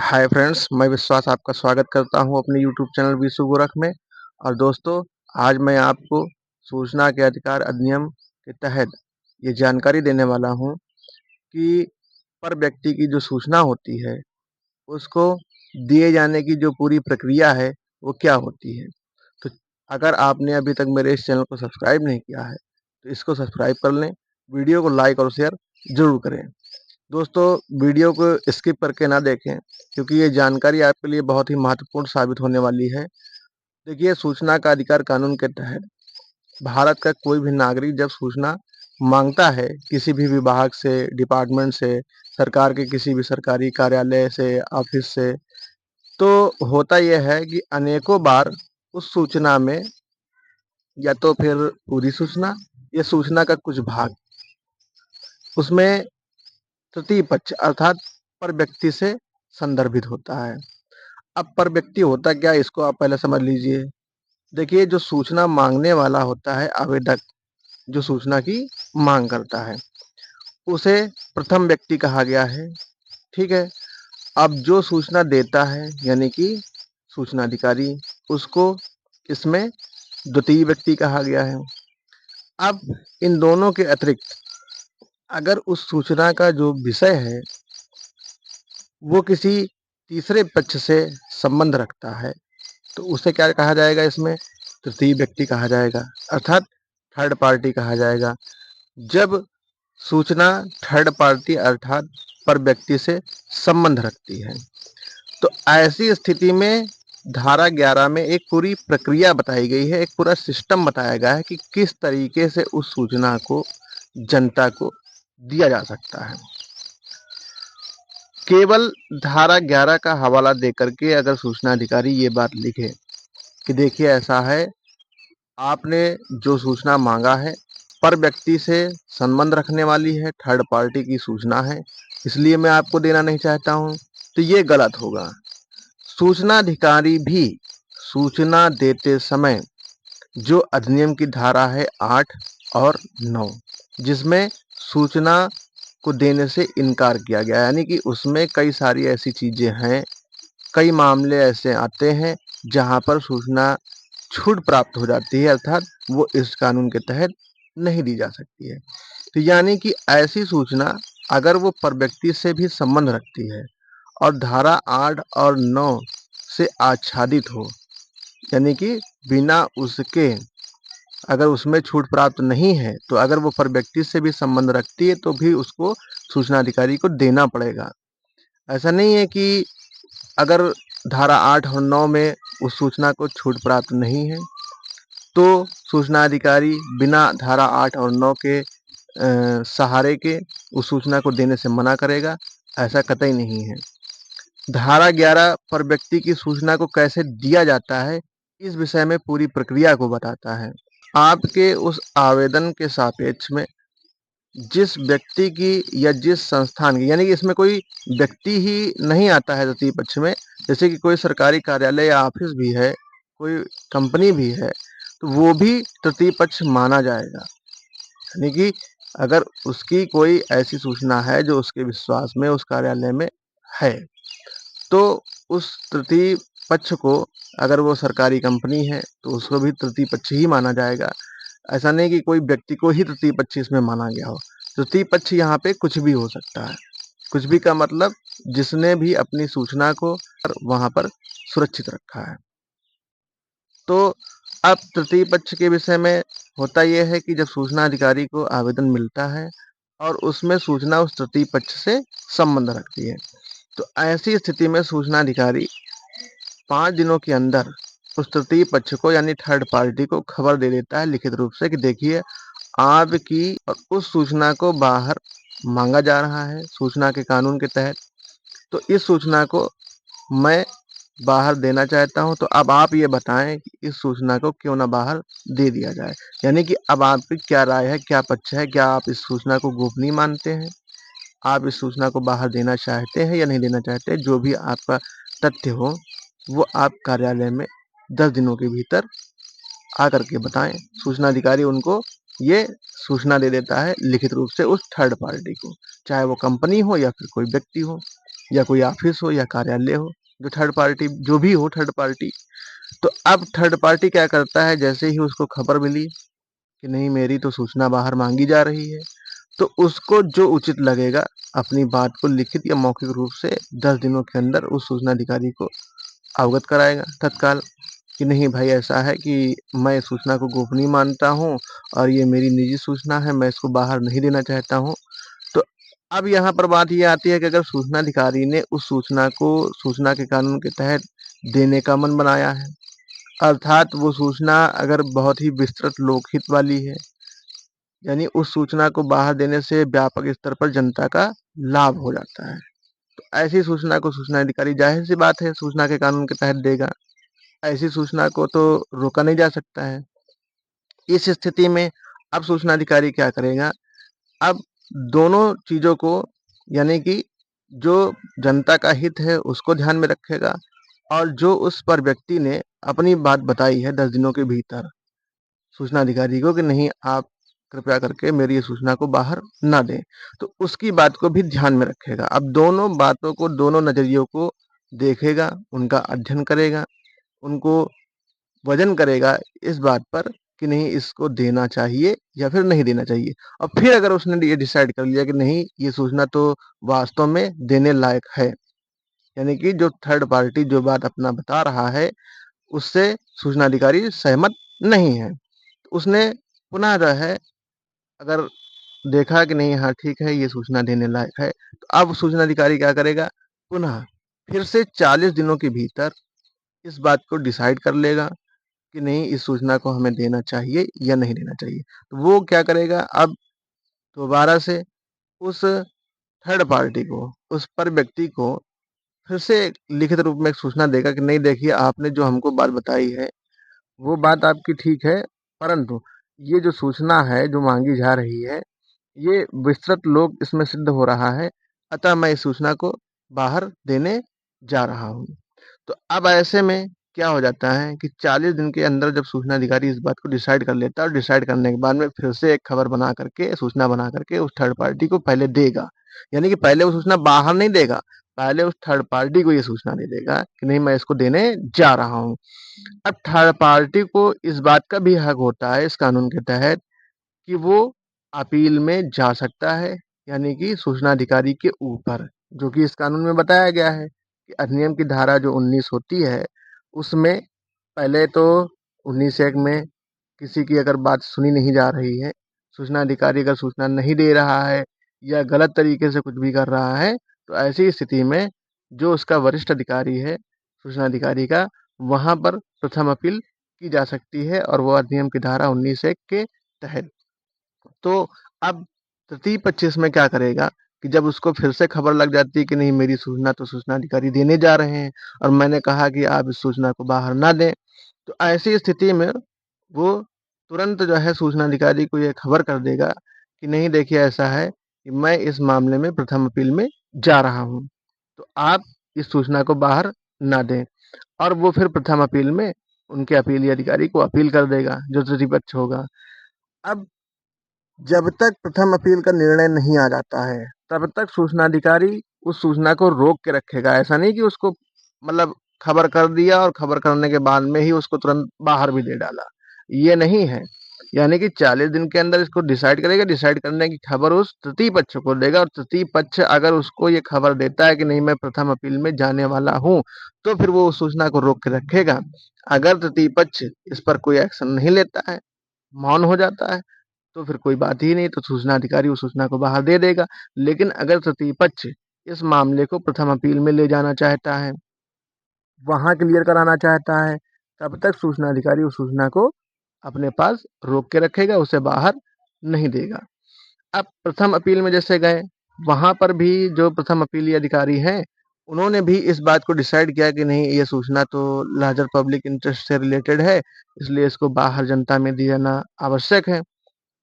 Hi friends, मैं विश्वास आपका स्वागत करता हूं अपने यूट्यूब चैनल विशु गोरख में। और दोस्तों, आज मैं आपको सूचना के अधिकार अधिनियम के तहत ये जानकारी देने वाला हूं कि पर व्यक्ति की जो सूचना होती है, उसको दिए जाने की जो पूरी प्रक्रिया है, वो क्या होती है। तो अगर आपने अभी तक मेरे इस चैनल को सब्सक्राइब नहीं किया है, तो इसको सब्सक्राइब कर लें, वीडियो को लाइक और शेयर ज़रूर करें। दोस्तों, वीडियो को स्किप करके ना देखें, क्योंकि ये जानकारी आपके लिए बहुत ही महत्वपूर्ण साबित होने वाली है। देखिए, सूचना का अधिकार कानून के तहत भारत का कोई भी नागरिक जब सूचना मांगता है किसी भी विभाग से, डिपार्टमेंट से, सरकार के किसी भी सरकारी कार्यालय से, ऑफिस से, तो होता यह है कि अनेकों बार उस सूचना में या तो फिर पूरी सूचना या सूचना का कुछ भाग उसमें तृतीय पक्ष अर्थात पर व्यक्ति से संदर्भित होता है। अब पर व्यक्ति होता क्या है, इसको आप पहले समझ लीजिए। देखिए, जो सूचना मांगने वाला होता है, आवेदक जो सूचना की मांग करता है, उसे प्रथम व्यक्ति कहा गया है। ठीक है। अब जो सूचना देता है यानी कि सूचना अधिकारी, उसको इसमें द्वितीय व्यक्ति कहा गया है। अब इन दोनों के अतिरिक्त अगर उस सूचना का जो विषय है वो किसी तीसरे पक्ष से संबंध रखता है, तो उसे क्या कहा जाएगा, इसमें तृतीय व्यक्ति कहा जाएगा, अर्थात थर्ड पार्टी कहा जाएगा। जब सूचना थर्ड पार्टी अर्थात पर व्यक्ति से संबंध रखती है, तो ऐसी स्थिति में धारा 11 में एक पूरी प्रक्रिया बताई गई है, एक पूरा सिस्टम बताया गया है कि किस तरीके से उस सूचना को जनता को दिया जा सकता है। केवल धारा 11 का हवाला देकर के अगर सूचना अधिकारी ये बात लिखे कि देखिए ऐसा है, आपने जो सूचना मांगा है पर व्यक्ति से संबंध रखने वाली है, थर्ड पार्टी की सूचना है, इसलिए मैं आपको देना नहीं चाहता हूं, तो ये गलत होगा। सूचना अधिकारी भी सूचना देते समय जो अधिनियम की धारा है 8 और 9, जिसमें सूचना को देने से इनकार किया गया, यानी कि उसमें कई सारी ऐसी चीजें हैं, कई मामले ऐसे आते हैं जहां पर सूचना छूट प्राप्त हो जाती है, अर्थात वो इस कानून के तहत नहीं दी जा सकती है। तो यानी कि ऐसी सूचना अगर वो पर व्यक्ति से भी संबंध रखती है और धारा 8 और 9 से आच्छादित हो, यानी कि बिना उसके अगर उसमें छूट प्राप्त नहीं है, तो अगर वो पर व्यक्ति से भी संबंध रखती है तो भी उसको सूचना अधिकारी को देना पड़ेगा। ऐसा नहीं है कि अगर धारा 8 और 9 में उस सूचना को छूट प्राप्त नहीं है, तो सूचना अधिकारी बिना धारा 8 और 9 के सहारे के उस सूचना को देने से मना करेगा, ऐसा कतई नहीं है। धारा 11 पर व्यक्ति की सूचना को कैसे दिया जाता है, इस विषय में पूरी प्रक्रिया को बताता है। आपके उस आवेदन के सापेक्ष में जिस व्यक्ति की या जिस संस्थान की, यानी कि इसमें कोई व्यक्ति ही नहीं आता है तृतीय पक्ष में, जैसे कि कोई सरकारी कार्यालय या ऑफिस भी है, कोई कंपनी भी है, तो वो भी तृतीय पक्ष माना जाएगा। यानी कि अगर उसकी कोई ऐसी सूचना है जो उसके विश्वास में उस कार्यालय में है, तो उस तृतीय पक्ष को, अगर वो सरकारी कंपनी है तो उसको भी तृतीय पक्ष ही माना जाएगा। ऐसा नहीं कि कोई व्यक्ति को ही तृतीय पक्ष इसमें माना गया हो। तृतीय पक्ष यहाँ पे कुछ भी हो सकता है। कुछ भी का मतलब जिसने भी अपनी सूचना को वहां पर सुरक्षित रखा है। तो अब तृतीय पक्ष के विषय में होता यह है कि जब सूचना अधिकारी को आवेदन मिलता है और उसमें सूचना उस तृतीय पक्ष से संबंध रखती है, तो ऐसी स्थिति में सूचना अधिकारी 5 दिनों के अंदर उस तृतीय पक्ष को यानी थर्ड पार्टी को खबर दे देता है लिखित रूप से कि देखिए आपकी और उस सूचना को बाहर मांगा जा रहा है सूचना के कानून के तहत, तो इस सूचना को मैं बाहर देना चाहता हूं, तो अब आप ये बताएं कि इस सूचना को क्यों ना बाहर दे दिया जाए। यानी कि अब आपकी क्या राय है, क्या पक्ष है, क्या आप इस सूचना को गोपनीय मानते हैं, आप इस सूचना को बाहर देना चाहते हैं या नहीं देना चाहते। जो भी आपका तथ्य हो वो आप कार्यालय में 10 दिनों के भीतर आकर के बताएं। सूचना अधिकारी उनको ये सूचना दे देता है लिखित रूप से उस थर्ड पार्टी को, चाहे वो कंपनी हो या फिर कोई व्यक्ति हो। या कोई ऑफिस हो या कार्यालय हो, जो थर्ड पार्टी जो भी हो थर्ड पार्टी। तो अब थर्ड पार्टी क्या करता है, जैसे ही उसको खबर मिली कि नहीं मेरी तो सूचना बाहर मांगी जा रही है, तो उसको जो उचित लगेगा अपनी बात को लिखित या मौखिक रूप से 10 दिनों के अंदर उस सूचना अधिकारी को अवगत कराएगा तत्काल, कि नहीं भाई ऐसा है कि मैं सूचना को गोपनीय मानता हूँ और ये मेरी निजी सूचना है, मैं इसको बाहर नहीं देना चाहता हूँ। तो अब यहाँ पर बात ये आती है कि अगर सूचना अधिकारी ने उस सूचना को सूचना के कानून के तहत देने का मन बनाया है, अर्थात वो सूचना अगर बहुत ही विस्तृत लोकहित वाली है, यानी उस सूचना को बाहर देने से व्यापक स्तर पर जनता का लाभ हो जाता है, तो ऐसी सूचना को सूचना अधिकारी जाहिर सी बात है सूचना के कानून के तहत देगा। ऐसी सूचना को तो रोका नहीं जा सकता है। इस स्थिति में अब सूचना अधिकारी क्या करेगा, अब दोनों चीज़ों को, यानी कि जो जनता का हित है उसको ध्यान में रखेगा, और जो उस पर व्यक्ति ने अपनी बात बताई है 10 दिनों के भीतर सूचना अधिकारी को कि नहीं आप कृपया करके मेरी ये सूचना को बाहर ना दें, तो उसकी बात को भी ध्यान में रखेगा। अब दोनों बातों को, दोनों नज़रियों को देखेगा, उनका अध्ययन करेगा, उनको वजन करेगा इस बात पर कि नहीं इसको देना चाहिए या फिर नहीं देना चाहिए। और फिर अगर उसने ये डिसाइड कर लिया कि नहीं ये सूचना तो वास्तव में देने लायक है, यानी कि जो थर्ड पार्टी जो बात अपना बता रहा है उससे सूचना अधिकारी सहमत नहीं है, तो उसने पुनः जो है अगर देखा कि नहीं हाँ ठीक है ये सूचना देने लायक है, तो अब सूचना अधिकारी क्या करेगा, पुनः फिर से 40 दिनों के भीतर इस बात को डिसाइड कर लेगा कि नहीं इस सूचना को हमें देना चाहिए या नहीं देना चाहिए। तो वो क्या करेगा, अब दोबारा से उस थर्ड पार्टी को, उस पर व्यक्ति को फिर से लिखित रूप में एक सूचना देगा कि नहीं देखिए आपने जो हमको बात बताई है वो बात आपकी ठीक है, परंतु ये जो सूचना है जो मांगी जा रही है ये विस्तृत लोक इसमें सिद्ध हो रहा है, अतः मैं इस सूचना को बाहर देने जा रहा हूँ। तो अब ऐसे में क्या हो जाता है कि 40 दिन के अंदर जब सूचना अधिकारी इस बात को डिसाइड कर लेता है और डिसाइड करने के बाद में फिर से एक खबर बना करके, सूचना बना करके उस थर्ड पार्टी को पहले देगा। यानी कि पहले वो सूचना बाहर नहीं देगा, पहले उस थर्ड पार्टी को ये सूचना दे देगा कि नहीं मैं इसको देने जा रहा हूँ। अब थर्ड पार्टी को इस बात का भी हक होता है इस कानून के तहत कि वो अपील में जा सकता है, यानी कि सूचना अधिकारी के ऊपर, जो कि इस कानून में बताया गया है कि अधिनियम की धारा जो 19 होती है उसमें पहले तो 19(1) में किसी की अगर बात सुनी नहीं जा रही है, सूचना अधिकारी अगर सूचना नहीं दे रहा है या गलत तरीके से कुछ भी कर रहा है, तो ऐसी स्थिति में जो उसका वरिष्ठ अधिकारी है सूचना अधिकारी का, वहाँ पर प्रथम अपील की जा सकती है और वो अधिनियम की धारा 19(1) के तहत। तो अब तृतीय पक्ष इसमें क्या करेगा कि जब उसको फिर से खबर लग जाती है कि नहीं मेरी सूचना तो सूचना अधिकारी देने जा रहे हैं और मैंने कहा कि आप इस सूचना को बाहर ना दें, तो ऐसी स्थिति में वो तुरंत जो है सूचना अधिकारी को ये खबर कर देगा कि नहीं देखिए ऐसा है कि मैं इस मामले में प्रथम अपील में जा रहा हूँ, तो आप इस सूचना को बाहर ना दें। और वो फिर प्रथम अपील में उनके अपीली अधिकारी को अपील कर देगा जो तृतीय पक्ष होगा। अब जब तक प्रथम अपील का निर्णय नहीं आ जाता है तब तक सूचना अधिकारी उस सूचना को रोक के रखेगा। ऐसा नहीं कि उसको मतलब खबर कर दिया और खबर करने के बाद में ही उसको तुरंत बाहर भी दे डाला, ये नहीं है। यानी कि 40 दिन के अंदर इसको डिसाइड करेगा, डिसाइड करने की खबर उस तृतीय पक्ष को देगा और तृतीय पक्ष अगर उसको ये खबर देता है कि नहीं मैं प्रथम अपील में जाने वाला हूँ, तो फिर वो उस सूचना को रोक के रखेगा। अगर तृतीय पक्ष इस पर कोई एक्शन नहीं लेता है, मौन हो जाता है, तो फिर कोई बात ही नहीं, तो सूचना अधिकारी उस सूचना को बाहर दे देगा। लेकिन अगर तृतीय पक्ष इस मामले को प्रथम अपील में ले जाना चाहता है, वहाँ क्लियर कराना चाहता है, तब तक सूचना अधिकारी उस सूचना को अपने पास रोक के रखेगा, उसे बाहर नहीं देगा। अब प्रथम अपील में जैसे गए, वहाँ पर भी जो प्रथम अपीली अधिकारी हैं, उन्होंने भी इस बात को डिसाइड किया कि नहीं ये सूचना तो लार्जर पब्लिक इंटरेस्ट से रिलेटेड है, इसलिए इसको बाहर जनता में दिया जाना आवश्यक है।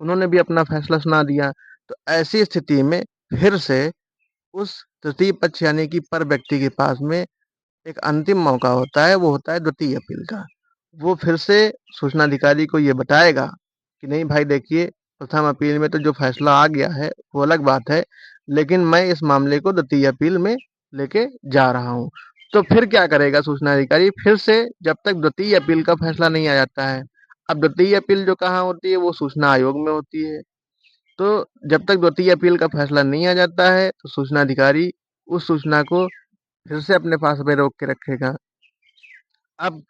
उन्होंने भी अपना फैसला सुना दिया। तो ऐसी स्थिति में फिर से उस तृतीय पक्ष यानी कि पर व्यक्ति के पास में एक अंतिम मौका होता है, वो होता है द्वितीय अपील का। वो फिर से सूचना अधिकारी को ये बताएगा कि नहीं भाई देखिए प्रथम अपील में तो जो फैसला आ गया है वो अलग बात है, लेकिन मैं इस मामले को द्वितीय अपील में लेके जा रहा हूँ। तो फिर क्या करेगा सूचना अधिकारी? फिर से जब तक द्वितीय अपील का फैसला नहीं आ जाता है। अब द्वितीय अपील जो कहाँ होती है? वो सूचना आयोग में होती है। तो जब तक द्वितीय अपील का फैसला नहीं आ जाता है तो सूचना अधिकारी उस सूचना को फिर से अपने पास में रोक के रखेगा। अब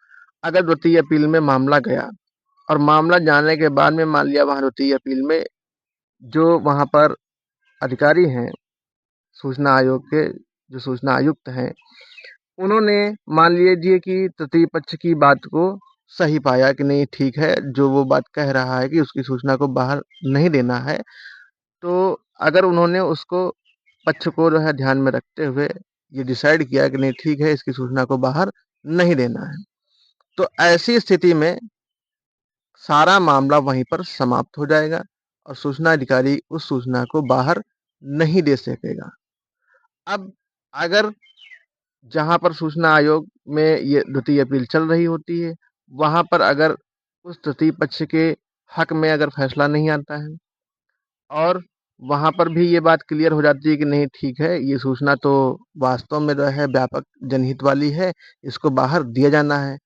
अगर द्वितीय अपील में मामला गया और मामला जाने के बाद में मान लिया वहाँ द्वितीय अपील में जो वहाँ पर अधिकारी हैं, सूचना आयोग के जो सूचना आयुक्त हैं, उन्होंने मान लीजिए कि तृतीय पक्ष की बात को सही पाया कि नहीं ठीक है, जो वो बात कह रहा है कि उसकी सूचना को बाहर नहीं देना है, तो अगर उन्होंने उसको पक्ष को जो है ध्यान में रखते हुए ये डिसाइड किया कि नहीं ठीक है, इसकी सूचना को बाहर नहीं देना है, तो ऐसी स्थिति में सारा मामला वहीं पर समाप्त हो जाएगा और सूचना अधिकारी उस सूचना को बाहर नहीं दे सकेगा। अब अगर जहाँ पर सूचना आयोग में ये द्वितीय अपील चल रही होती है, वहाँ पर अगर उस तृतीय पक्ष के हक में अगर फैसला नहीं आता है और वहाँ पर भी ये बात क्लियर हो जाती है कि नहीं ठीक है, ये सूचना तो वास्तव में जो है व्यापक जनहित वाली है, इसको बाहर दिया जाना है।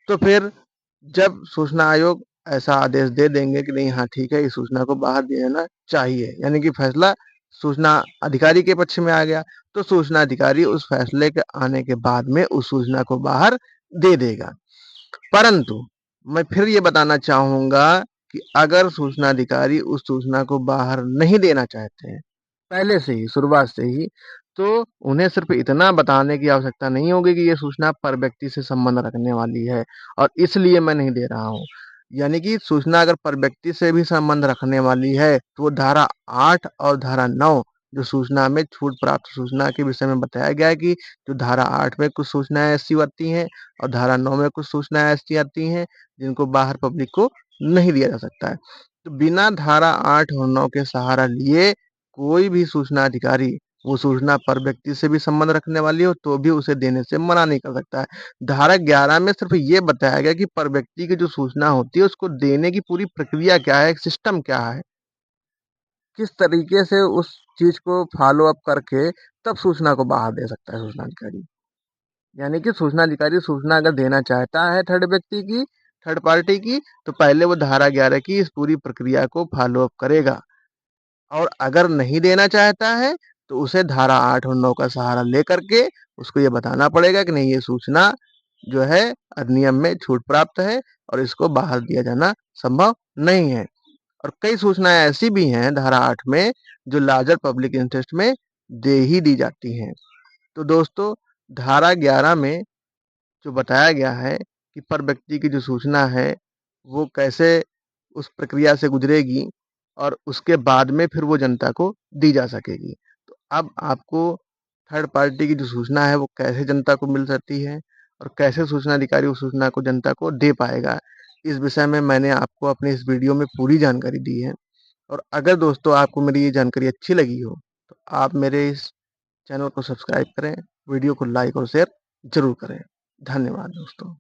तो फिर जब सूचना आयोग ऐसा आदेश दे देंगे कि नहीं हाँ ठीक है, इस सूचना को बाहर दिया जाना चाहिए, यानी कि फैसला सूचना अधिकारी के पक्ष में आ गया, तो सूचना अधिकारी उस फैसले के आने के बाद में उस सूचना को बाहर दे देगा। परंतु मैं फिर ये बताना चाहूंगा कि अगर सूचना अधिकारी उस सूचना को बाहर नहीं देना चाहते हैं पहले से ही, शुरुआत से ही, तो उन्हें सिर्फ इतना बताने की आवश्यकता नहीं होगी कि ये सूचना पर व्यक्ति से संबंध रखने वाली है और इसलिए मैं नहीं दे रहा हूँ। यानी कि सूचना अगर पर व्यक्ति से भी संबंध रखने वाली है तो वो धारा 8 और धारा 9 जो सूचना में छूट प्राप्त सूचना के विषय में बताया गया है कि जो धारा 8 में कुछ सूचनाएं ऐसी आती हैं और धारा 9 में कुछ सूचनाएं ऐसी आती हैं जिनको बाहर पब्लिक को नहीं दिया जा सकता है। तो बिना धारा 8 और 9 के सहारा लिए कोई भी सूचना अधिकारी वो सूचना पर व्यक्ति से भी संबंध रखने वाली हो तो भी उसे देने से मना नहीं कर सकता है। धारा 11 में सिर्फ ये बताया गया कि पर व्यक्ति की जो सूचना होती है उसको देने की पूरी प्रक्रिया क्या है, सिस्टम क्या है, किस तरीके से उस चीज को फॉलो अप करके तब सूचना को बाहर दे सकता है सूचना अधिकारी। यानी कि सूचना अधिकारी सूचना अगर देना चाहता है थर्ड व्यक्ति की, थर्ड पार्टी की, तो पहले वो धारा 11 की इस पूरी प्रक्रिया को फॉलो अप करेगा और अगर नहीं देना चाहता है तो उसे धारा 8 और 9 का सहारा लेकर के उसको ये बताना पड़ेगा कि नहीं ये सूचना जो है अधिनियम में छूट प्राप्त है और इसको बाहर दिया जाना संभव नहीं है। और कई सूचनाएं ऐसी भी हैं धारा 8 में जो लार्जर पब्लिक इंटरेस्ट में दे ही दी जाती हैं। तो दोस्तों, धारा 11 में जो बताया गया है कि पर व्यक्ति की जो सूचना है वो कैसे उस प्रक्रिया से गुजरेगी और उसके बाद में फिर वो जनता को दी जा सकेगी। तो अब आपको थर्ड पार्टी की जो सूचना है वो कैसे जनता को मिल सकती है और कैसे सूचना अधिकारी उस सूचना को जनता को दे पाएगा, इस विषय में मैंने आपको अपने इस वीडियो में पूरी जानकारी दी है। और अगर दोस्तों आपको मेरी ये जानकारी अच्छी लगी हो तो आप मेरे इस चैनल को सब्सक्राइब करें, वीडियो को लाइक और शेयर ज़रूर करें। धन्यवाद दोस्तों।